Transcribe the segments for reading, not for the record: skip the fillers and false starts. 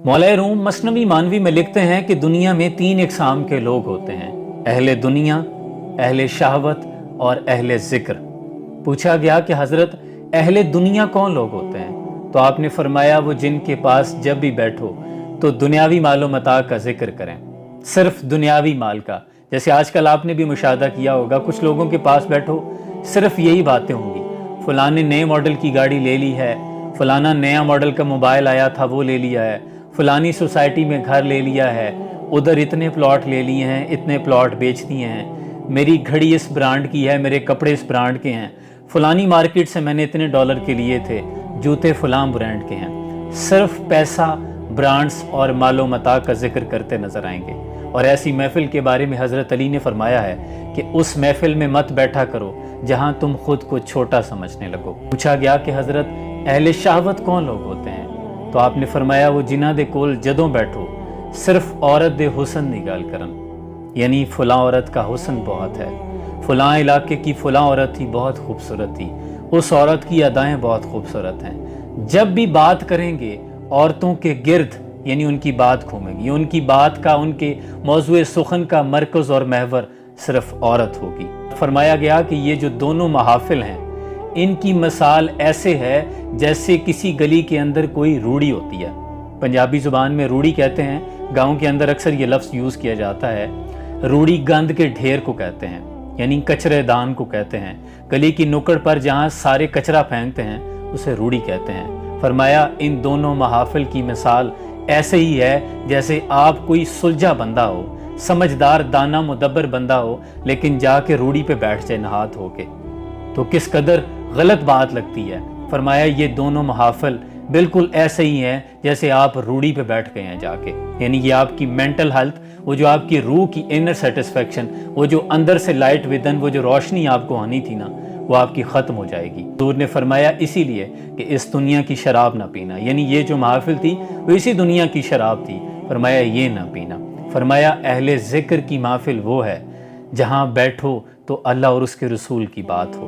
मौलाए room मसनवी मानवी में लिखते हैं कि दुनिया में 3 इकसाम के लोग होते हैं, अहले दुनिया, अहले शहवत और अहले ज़िक्र। पूछा गया कि हज़रत अहले दुनिया कौन लोग होते हैं, तो आपने फरमाया वो जिनके पास जब भी बैठो तो दुनियावी मालो मता का जिक्र करें, सिर्फ दुनियावी माल का। जैसे आजकल आपने भी मुशाहदा किया होगा, कुछ लोगों के पास बैठो सिर्फ यही बातें होंगी, फलां ने नए मॉडल की गाड़ी ले ली है, फलाना नया मॉडल का मोबाइल आया था वो ले लिया है, फलानी सोसाइटी में घर ले लिया है, उधर इतने प्लॉट ले लिए हैं, इतने प्लॉट बेच दिए हैं, मेरी घड़ी इस ब्रांड की है, मेरे कपड़े इस ब्रांड के हैं, फलानी मार्केट से मैंने इतने डॉलर के लिए थे, जूते फलां ब्रांड के हैं। सिर्फ पैसा, ब्रांड्स और मालो मता का जिक्र करते नजर आएंगे। और ऐसी महफिल के बारे में हज़रत अली ने फरमाया है कि उस महफिल में मत बैठा करो जहां तुम खुद को छोटा समझने लगो। पूछा गया कि हज़रत अहले शहवत कौन लोग होते हैं, तो आपने फरमाया वो जिन्हां दे कोल जदों बैठो सिर्फ औरत दे हुसन दी गल करन, यानी फलां औरत का हुसन बहुत है, फलां इलाके की फलां औरत थी बहुत खूबसूरत थी, उस औरत की अदाएं बहुत खूबसूरत हैं। जब भी बात करेंगे औरतों के गिर्द यानी उनकी बात घूमेगी, उनकी बात का, उनके मौजूए सुखन का मरकज़ और महवर सिर्फ औरत होगी। फरमाया गया कि ये जो दोनों महाफिल हैं इनकी मिसाल ऐसे है जैसे किसी गली के अंदर कोई रूड़ी होती है। पंजाबी ज़ुबान में रूड़ी कहते हैं, गांव के अंदर अक्सर ये लफ्ज़ यूज़ किया जाता है। रूड़ी गंद के ढेर को कहते हैं, यानी कचरेदान को कहते हैं। गली की नुक्कड़ पर जहाँ सारे कचरा फेंकते हैं उसे रूड़ी कहते हैं। फरमाया इन दोनों महाफिल की मिसाल ऐसे ही है जैसे आप कोई सुलझा बंदा हो, समझदार दाना मुदब्बर बंदा हो, लेकिन जाके रूड़ी पे बैठ जाए नहात होके, तो किस कदर गलत बात लगती है। फरमाया ये दोनों महाफिल बिल्कुल ऐसे ही हैं जैसे आप रूड़ी पे बैठ गए हैं जाके, यानी ये आपकी मेंटल हेल्थ, वो जो आपकी रूह की इनर सेटिस्फेक्शन, वो जो अंदर से लाइट विदन, वो जो रोशनी आपको आनी थी ना, वो आपकी ख़त्म हो जाएगी। हुज़ूर ने फरमाया इसीलिए कि इस दुनिया की शराब ना पीना, यानी ये जो महफिल थी वो इसी दुनिया की शराब थी, फरमाया ये ना पीना। फरमाया अहले ज़िक्र की महफिल वो है जहाँ बैठो तो अल्लाह और उसके रसूल की बात हो,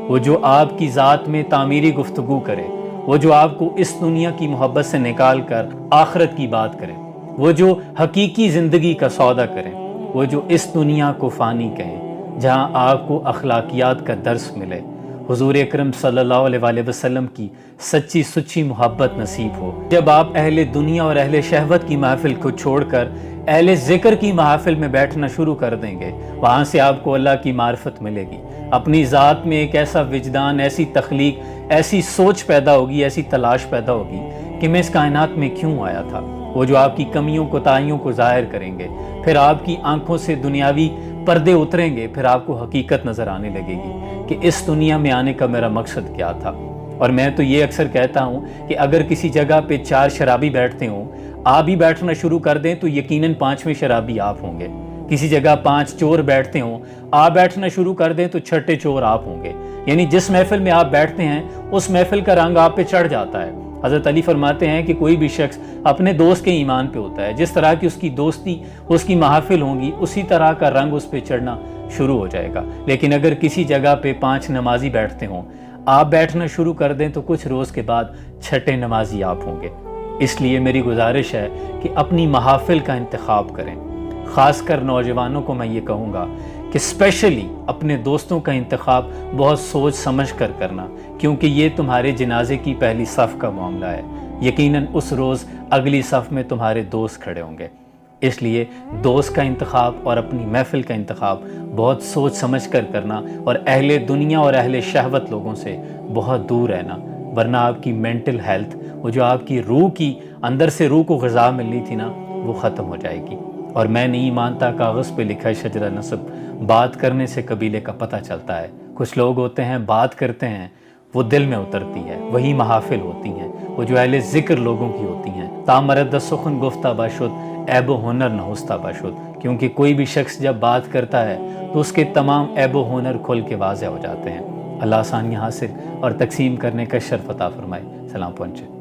वो जो आपकी ज़ात में तामीरी गुफ्तगू करे, वो जो आपको इस दुनिया की मोहब्बत से निकाल कर आखिरत की बात करे, वो जो हकीकी ज़िंदगी का सौदा करें, वो जो इस दुनिया को फ़ानी कहें, जहाँ आपको अखलाकियात का दर्स मिले, हुज़ूर अकरम सल्लल्लाहु अलैहि वसल्लम की सच्ची सुच्ची मोहब्बत नसीब हो। जब आप अहले दुनिया और अहले शहवत की महफिल को छोड़कर अहले ज़िक्र की महफिल में बैठना शुरू कर देंगे, वहाँ से आपको अल्लाह की मार्फत मिलेगी। अपनी ज़ात में एक ऐसा विजदान, ऐसी तख्लीक, ऐसी सोच पैदा होगी, ऐसी तलाश पैदा होगी कि मैं इस कायनात में क्यों आया था। वो जो आपकी कमियों कोताहियों को ज़ाहिर करेंगे, फिर आपकी आंखों से दुनियावी पर्दे उतरेंगे, फिर आपको हकीकत नज़र आने लगेगी कि इस दुनिया में आने का मेरा मकसद क्या था। और मैं तो ये अक्सर कहता हूँ कि अगर किसी जगह पे 4 शराबी बैठते हों, आप भी बैठना शुरू कर दें तो यकीनन 5वें शराबी आप होंगे। किसी जगह 5 चोर बैठते हों, आप बैठना शुरू कर दें तो 6ठे चोर आप होंगे। यानी जिस महफिल में आप बैठते हैं उस महफिल का रंग आप पे चढ़ जाता है। हज़रत अली फरमाते हैं कि कोई भी शख्स अपने दोस्त के ईमान पे होता है, जिस तरह की उसकी दोस्ती, उसकी महफिल होंगी, उसी तरह का रंग उस पर चढ़ना शुरू हो जाएगा। लेकिन अगर किसी जगह पे 5 नमाजी बैठते हों, आप बैठना शुरू कर दें तो कुछ रोज़ के बाद 6ठे नमाजी आप होंगे। इसलिए मेरी गुजारिश है कि अपनी महफिल का इंतखाब करें। ख़ासकर नौजवानों को मैं ये कहूँगा कि स्पेशली अपने दोस्तों का इंतखाब बहुत सोच समझ कर करना, क्योंकि ये तुम्हारे जनाजे की पहली सफ़ का मामला है। यकीनन उस रोज़ अगली सफ़ में तुम्हारे दोस्त खड़े होंगे। इसलिए दोस्त का इंतखाब और अपनी महफिल का इंतखाब बहुत सोच समझ कर करना, और अहले दुनिया और अहले शहवत लोगों से बहुत दूर रहना, वरना आपकी मेंटल हेल्थ, वो जो आपकी रूह की अंदर से रूह को ग़िज़ा मिलनी थी ना, वो ख़त्म हो जाएगी। और मैं नहीं मानता कागज़ पे लिखा शजरा नस्ब, बात करने से कबीले का पता चलता है। कुछ लोग होते हैं बात करते हैं वो दिल में उतरती है, वही महाफिल होती हैं, वो जो अहले ज़िक्र लोगों की होती हैं। तामरद सुखन गुफ्ता बाशुद ऐबो हुनर नहुस्ता बाशुद, क्योंकि कोई भी शख्स जब बात करता है तो उसके तमाम ऐबो हुनर खुल के वाज़े हो जाते हैं। अल्लाह आसानियाँ हासिल और तकसीम करने का शर्फ अता फरमाए। सलाम पहुँचे।